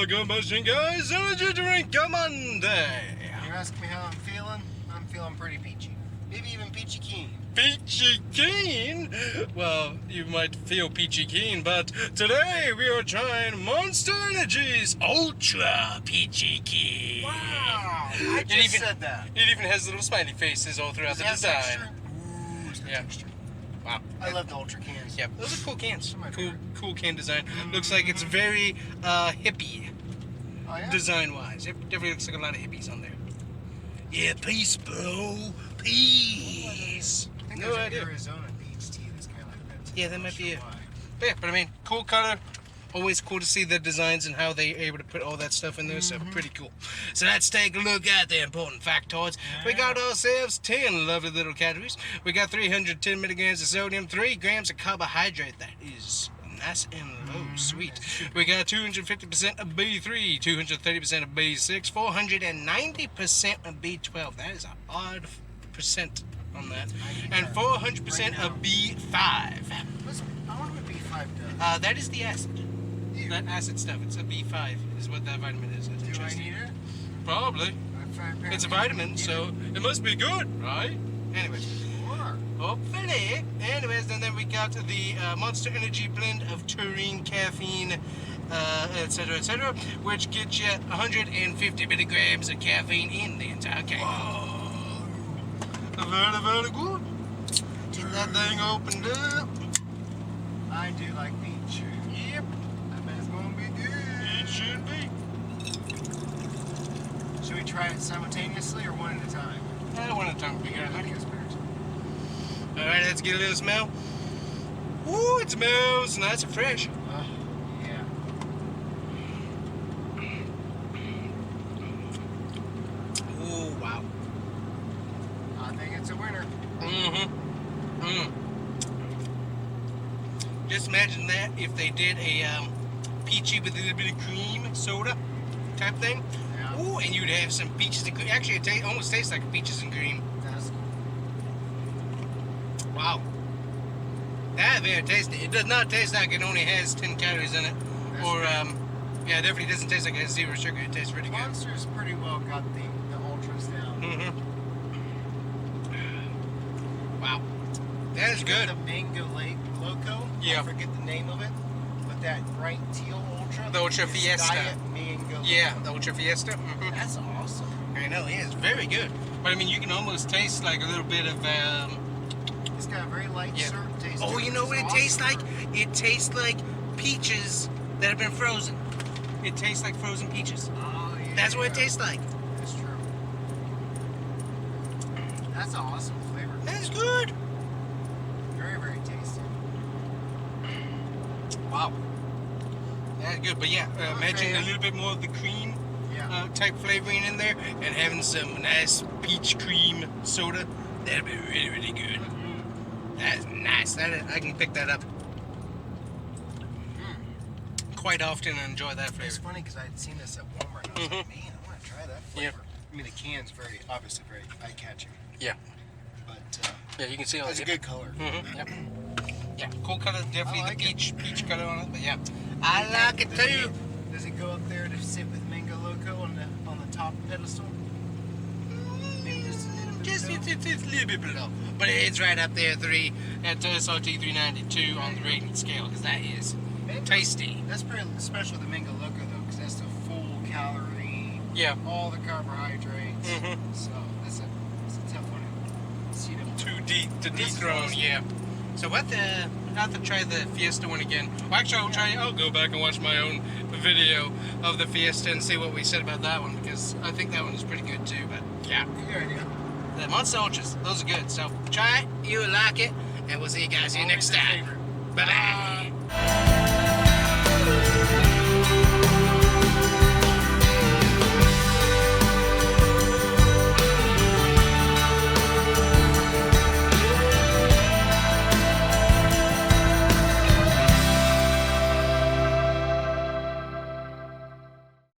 the Combustion Guys Energy Drink Monday. You ask me how I'm feeling? I'm feeling pretty peachy. Maybe even peachy keen. Peachy keen? Well, you might feel peachy keen, but today we are trying Monster Energy's Ultra Peachy Keen. Wow! I just said that. It even has little smiley faces all throughout the design. Texture? Ooh, it's got texture. Wow. I love the Ultra cans. Yeah, those are cool cans. My favorite. Cool can design. Looks like it's very hippie. Oh, yeah? Design-wise. It definitely looks like a lot of hippies on there. Yeah, peace, bro. Peace. I think No there's idea. an Arizona peach tea that's kind of like that. Yeah, that might be it. Why. But yeah, but I mean, cool color. Always cool to see the designs and how they're able to put all that stuff in there, so pretty cool. So let's take a look at the important factoids. We got ourselves 10 lovely little calories. We got 310 milligrams of sodium, 3 grams of carbohydrate. That is nice and low, sweet. We got 250% of B3, 230% of B6, 490% of B12. That is an odd percent on that. And 400% of B5. I wonder what B5 does. That is the acid. Ew. That acid stuff. It's a B5 is what that vitamin is. It's Do I interesting. need it? Probably. It's a vitamin, so it must be good, right? Anyways. Sure. Hopefully. Anyways, and then we got the Monster Energy blend of taurine, caffeine, etc., which gets you 150 milligrams of caffeine in the entire can. Whoa. Very, very good. Get that thing opened up. I do like peach. Yep. I bet it's going to be good. It should be. Should we try it simultaneously or one at a time? One at a time would be good, I I think. think it's better. Alright, let's get a little smell. Ooh, it smells nice and fresh. Yeah. Ooh, wow. I think it's a winner. Just imagine that if they did a peachy with a little bit of cream soda type thing. Yeah. Ooh, and you'd have some peaches and cream. Actually, it almost tastes like peaches and cream. That's Wow. That very tasty. It does not taste like it only has 10 calories in it. That's Or, right. yeah, it definitely doesn't taste like it has 0 sugar. It tastes pretty good. Monster's pretty well got the ultras down. Wow. That is good. The Mango Lake Loco. Yeah. I forget the name of it. But that bright teal ultra. The Ultra is Fiesta. Diet Mango Yeah, Loco. the Ultra Fiesta. That's awesome. I know, it is very good. But I mean, you can almost taste like a little bit of, It's got a very light yeah. syrup taste. Oh, to you know what it It's tastes like? awesome. It tastes like peaches that have been frozen. It tastes like frozen peaches. Oh, yeah. That's what it tastes like. That's true. That's an awesome flavor. That's good. Very, very tasty. Wow. That's good. But yeah, imagine Okay. a little bit more of the cream Yeah. type flavoring in there and having some nice peach cream soda. That'd be really, really good. That's nice. I can pick that up quite often and enjoy that It's flavor. funny because I had seen this at Walmart and I was like, man, I want to try that Yeah. flavor. I mean, the can's obviously very eye-catching. Yeah. But Yeah, you can see all it's a good color. Yep. Yeah, cool color. Definitely I like the it. peach color on it. But yeah, I like it too. Does it go up there to sit with Mango Loco on the top pedestal? Maybe just a little bit Just below? it's a little bit below, but it's right up there. 3 at SRT 392 on the rating scale because that is Mango- tasty. That's pretty special with the Mango Loco though, because that's the full calorie, Yeah. all the carbohydrates. Mhm. So that's a tough one to see them. Too deep to This is dethrone. awesome. Yeah. So I'll have to try the Fiesta one again. Well, actually, I'll go back and watch my own video of the Fiesta and see what we said about that one because I think that one is pretty good too. But yeah, Good idea. the Monster Ultras, those are good. So try it, you will like it, and we'll see you guys here next Always a time. favorite. Bye bye.